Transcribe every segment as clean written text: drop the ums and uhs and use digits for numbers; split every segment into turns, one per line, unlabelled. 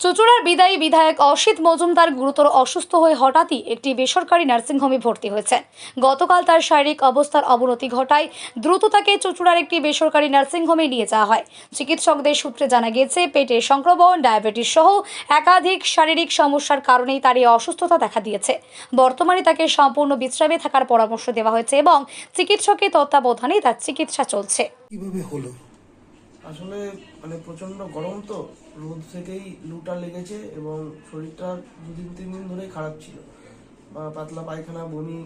চুঁচুড়ার বিদায়ী বিধায়ক অসিত মজুমদার গুরুতর অসুস্থ হয়ে হঠাৎই একটি বেসরকারি নার্সিংহোমে ভর্তি হয়েছেন। গতকাল তার শারীরিক অবস্থার অবনতি ঘটায় দ্রুত তাকে চুঁচুড়ার একটি বেসরকারি নার্সিংহোমে নিয়ে যাওয়া হয়। চিকিৎসকদের সূত্রে জানা গেছে, পেটের সংক্রমণ, ডায়াবেটিস সহ একাধিক শারীরিক সমস্যার কারণেই তার এই অসুস্থতা দেখা দিয়েছে। বর্তমানে তাকে সম্পূর্ণ বিশ্রামে থাকার পরামর্শ দেওয়া হয়েছে এবং চিকিৎসকের তত্ত্বাবধানে তার চিকিৎসা চলছে।
কিভাবে হলো?
আসলে প্রচন্ড গরম, তো রোদ থেকেই লুটা লেগেছে এবং শরীরটা 2-3 দিন ধরেই খারাপ ছিল, বা পাতলা পায়খানা, বমি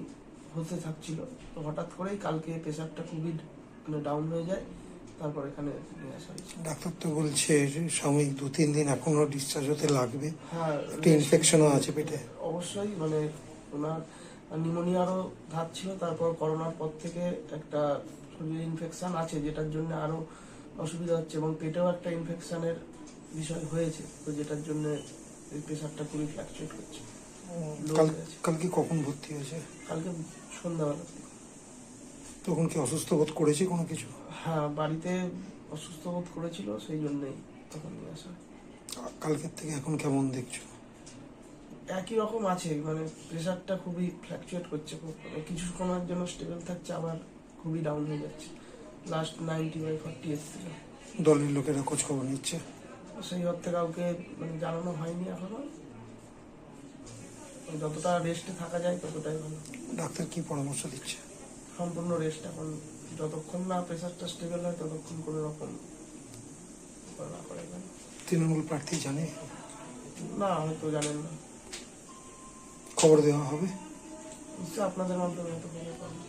হতে থাকছিল। তো হঠাৎ করেই কালকে প্রেশারটা খুবই ডাউন হয়ে যায়, তারপর এখানে নিয়ে আসা হয়েছে।
ডাক্তার তো বলছে সাময়িক 2-3 দিন এখনো ডিসচার্জ হতে লাগবে।
হ্যাঁ,
একটা ইনফেকশনও আছে পেটে।
অবশ্যই ওনার নিউমোনিয়ারও ধাত ছিল, তারপর করোনার পর থেকে একটা শরীরে ইনফেকশন আছে, যেটার জন্য আরো অসুবিধা হচ্ছে, এবং পেটেও একটা ইনফেকশনের বিষয় হয়েছে, তো যেটার জন্য এই প্রেশারটা খুবই ফ্ল্যাকচুয়েট করছে।
কালকে কখন ভর্তি হয়েছে?
কালকে সন্ধ্যাবেলা।
তখন কি অসুস্থ বোধ করেছে কোনো কিছু?
হ্যাঁ, বাড়িতে অসুস্থ বোধ করেছিল, সেই জন্যই তখন নিয়ে আসা।
কালকের থেকে এখন কেমন দেখছো?
একই রকম আছে, প্রেশারটা খুবই ফ্ল্যাকচুয়েট করছে, কিছু সময়ের জন্য স্টেবল থাকছে, আবার খুবই ডাউন হয়ে যাচ্ছে। লাস্ট 90/40 এসেছিল।
দলের লোকেরা খোঁজ খবর নিচ্ছে?
সেই অর্থে কাউকে জানানো হয়নি এখনো। যতটা রেস্টে থাকা যায় ততটাই ভালো।
ডাক্তার কি পরামর্শ দিচ্ছে?
সম্পূর্ণ রেস্ট, এখন যতক্ষণ না প্রেশারটা স্টেবল হয় ততক্ষণ কোনো রকম না করা যায়।
তৃণমূল প্রার্থী জানে?
না, হয়তো জানেন না।
খবর দেওয়া হবে
নিশ্চয়ই আপনাদের মাধ্যমে হয়তো খবর পাবেন।